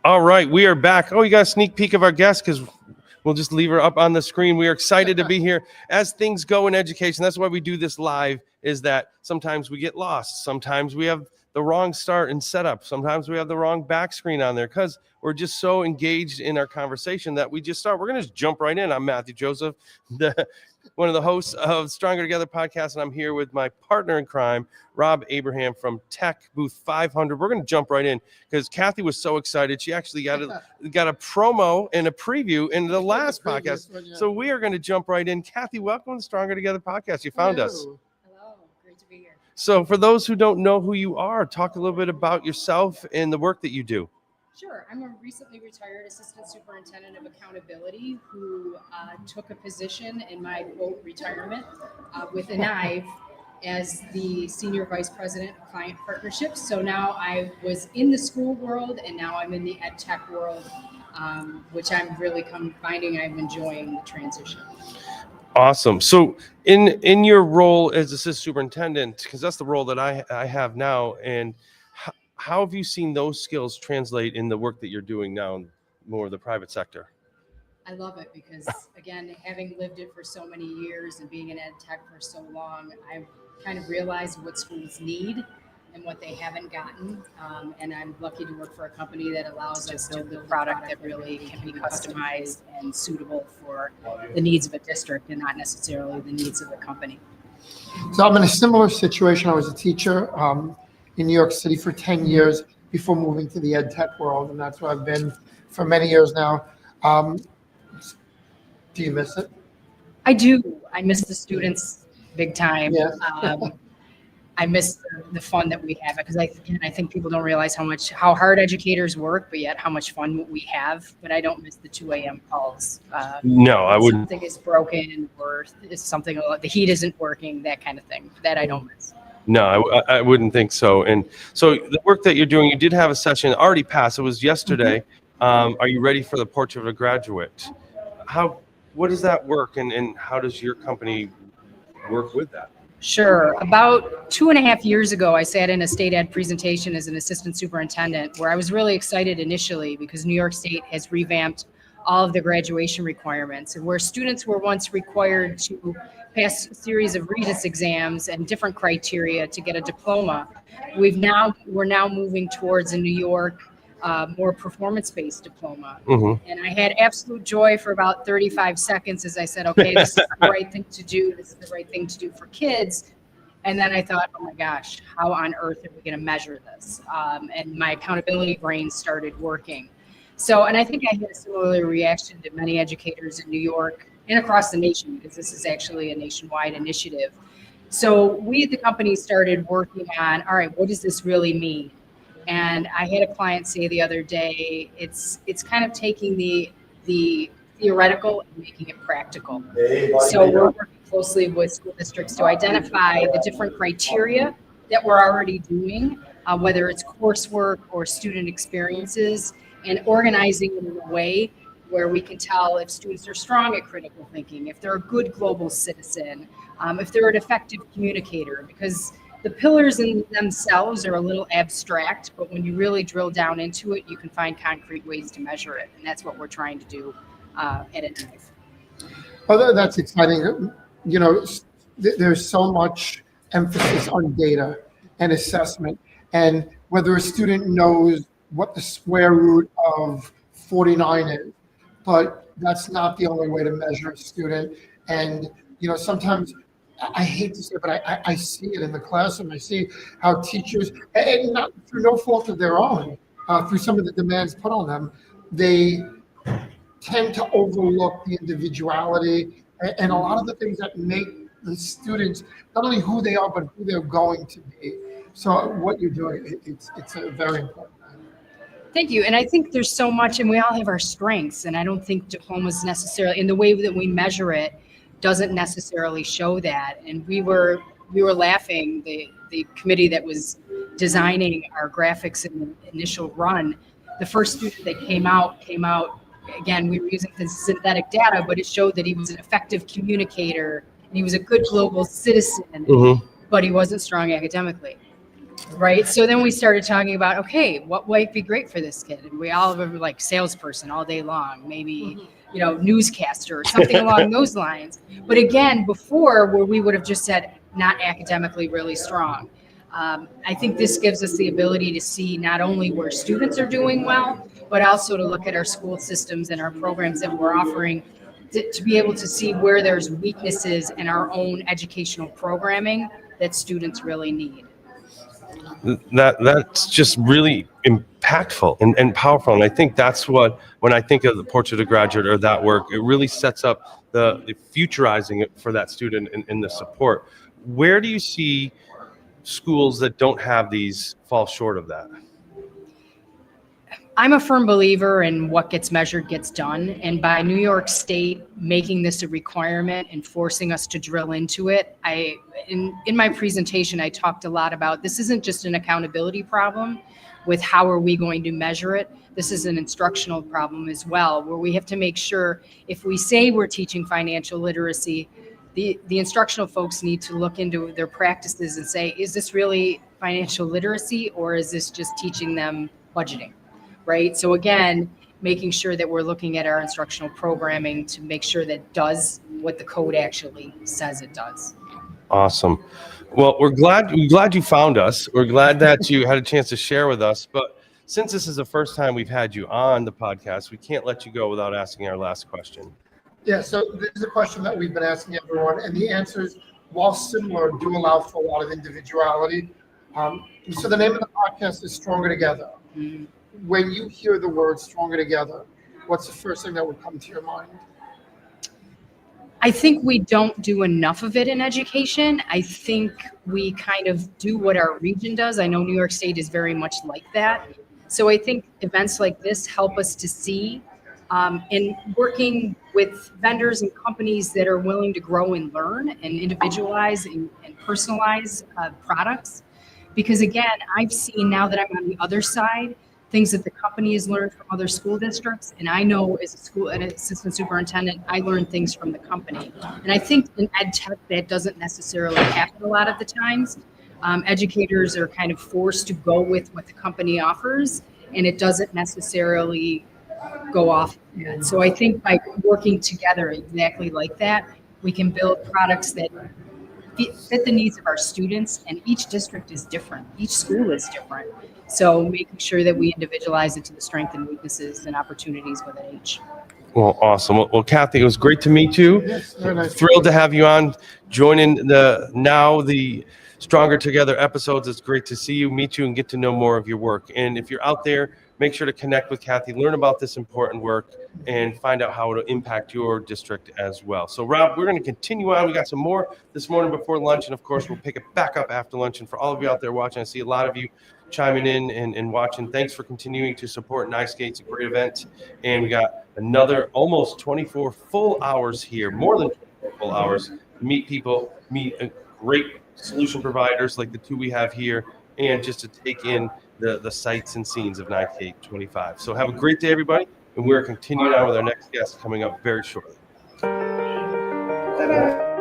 All right, we are back. Oh, you got a sneak peek of our guest because we'll just leave her up on the screen. We are excited to be here. As things go in education, that's why we do this live, is that sometimes we get lost. Sometimes we have the wrong start and setup. Sometimes we have the wrong back screen on there because we're just so engaged in our conversation that we just start. We're going to just jump right in. I'm Matthew Joseph, one of the hosts of Stronger Together podcast, and I'm here with my partner in crime, Rob Abraham from Tech Booth 500. We're going to jump right in because Kathy was so excited. She actually got a promo and a preview in the last podcast. So we are going to jump right in. Kathy, welcome to Stronger Together podcast. You found us. Hello, great to be here. So for those who don't know who you are, talk a little bit about yourself and the work that you do. Sure. I'm a recently retired assistant superintendent of accountability who took a position in my quote retirement with Innive as the senior vice president of client partnerships. So now I was in the school world and now I'm in the ed tech world, which I'm really finding I'm enjoying the transition. Awesome. So in your role as assistant superintendent, because that's the role that I have now, and how have you seen those skills translate in the work that you're doing now in more of the private sector? I love it because, again, having lived it for so many years and being in ed tech for so long, I've kind of realized what schools need and what they haven't gotten. And I'm lucky to work for a company that allows us to build a product that really can be customized and suitable for the needs of a district and not necessarily the needs of the company. So I'm in a similar situation. I was a teacher in New York City for 10 years before moving to the ed tech world, and that's where I've been for many years now. Do you miss it? I do. I miss the students big time. Yeah. I miss the fun that we have because I think people don't realize how hard educators work, but yet how much fun we have. But I don't miss the 2 a.m. calls. No, I wouldn't. Something is broken or is something, the heat isn't working, that kind of thing. That I don't miss. No, I wouldn't think so. And so the work that you're doing, you did have a session already passed. It was yesterday. Mm-hmm. Are you ready for the Portrait of a Graduate? What does that work, and how does your company work with that? Sure. About 2.5 years ago, I sat in a state ed presentation as an assistant superintendent where I was really excited initially because New York State has revamped all of the graduation requirements, and where students were once required to pass a series of Regents exams and different criteria to get a diploma. We're now moving towards in New York more performance-based diploma. Mm-hmm. And I had absolute joy for about 35 seconds as I said, okay, this is the right thing to do. This is the right thing to do for kids. And then I thought, oh my gosh, how on earth are we going to measure this? And my accountability brain started working. And I think I had a similar reaction to many educators in New York and across the nation, because this is actually a nationwide initiative. So we at the company started working on, all right, what does this really mean? And I had a client say the other day, it's kind of taking the theoretical and making it practical. So we're working closely with school districts to identify the different criteria that we're already doing, whether it's coursework or student experiences, and organizing it in a way where we can tell if students are strong at critical thinking, if they're a good global citizen, if they're an effective communicator, because the pillars in themselves are a little abstract, but when you really drill down into it, you can find concrete ways to measure it. And that's what we're trying to do at Innive. Oh, that's exciting. You know, there's so much emphasis on data and assessment, and whether a student knows what the square root of 49 is, but that's not the only way to measure a student. And, you know, sometimes I hate to say it, but I see it in the classroom. I see how teachers, and not through no fault of their own, through some of the demands put on them, they tend to overlook the individuality and a lot of the things that make the students not only who they are, but who they're going to be. So what you're doing, it's a very important thing. Thank you. And I think there's so much, and we all have our strengths, and I don't think diplomas necessarily, in the way that we measure it, doesn't necessarily show that. And we were laughing, the committee that was designing our graphics in the initial run, the first student that came out, again, we were using the synthetic data, but it showed that he was an effective communicator and he was a good global citizen, but he wasn't strong academically. Right. So then we started talking about, okay, what might be great for this kid? And we all were like salesperson all day long, maybe, newscaster or something along those lines. But again, before where we would have just said not academically really strong. I think this gives us the ability to see not only where students are doing well, but also to look at our school systems and our programs that we're offering to be able to see where there's weaknesses in our own educational programming that students really need. That's just really impactful and powerful. And I think that's what, when I think of the Portrait of Graduate or that work, it really sets up the futurizing it for that student and the support. Where do you see schools that don't have these fall short of that? I'm a firm believer in what gets measured gets done. And by New York State making this a requirement and forcing us to drill into it, in my presentation, I talked a lot about this isn't just an accountability problem with how are we going to measure it. This is an instructional problem as well, where we have to make sure if we say we're teaching financial literacy, the instructional folks need to look into their practices and say, is this really financial literacy or is this just teaching them budgeting? Right. So again, making sure that we're looking at our instructional programming to make sure that does what the code actually says it does. Awesome. Well, we're glad you found us. We're glad that you had a chance to share with us. But since this is the first time we've had you on the podcast, we can't let you go without asking our last question. Yeah, so this is a question that we've been asking everyone, and the answers, while similar, do allow for a lot of individuality. So the name of the podcast is Stronger Together. Mm-hmm. When you hear the word Stronger Together, what's the first thing that would come to your mind? I think we don't do enough of it in education. I think we kind of do what our region does. I know New York State is very much like that. So I think events like this help us to see and working with vendors and companies that are willing to grow and learn and individualize and personalize products. Because again, I've seen now that I'm on the other side, things that the company has learned from other school districts. And I know as an assistant superintendent, I learned things from the company. And I think in ed tech, that doesn't necessarily happen a lot of the times. Educators are kind of forced to go with what the company offers, and it doesn't necessarily go off. So I think by working together exactly like that, we can build products that fit the needs of our students, and each district is different. Each school is different. So making sure that we individualize it to the strengths and weaknesses and opportunities within each. Well, awesome. Well, Kathy, it was great to meet you. Yes, very nice. Thrilled to have you on, joining the Stronger Together episodes. It's great to see you, meet you, and get to know more of your work. And if you're out there, make sure to connect with Kathy, learn about this important work, and find out how it'll impact your district as well. So, Rob, we're going to continue on. We got some more this morning before lunch, and of course, we'll pick it back up after lunch. And for all of you out there watching, I see a lot of you chiming in and watching. Thanks for continuing to support NYSCATE. It's a great event. And we got another almost 24 full hours here, more than 24 full hours, to meet people, meet great solution providers like the two we have here, and just to take in the sights and scenes of NYSCATE 25. So have a great day, everybody. And we're continuing on with our next guest coming up very shortly. Ta-da.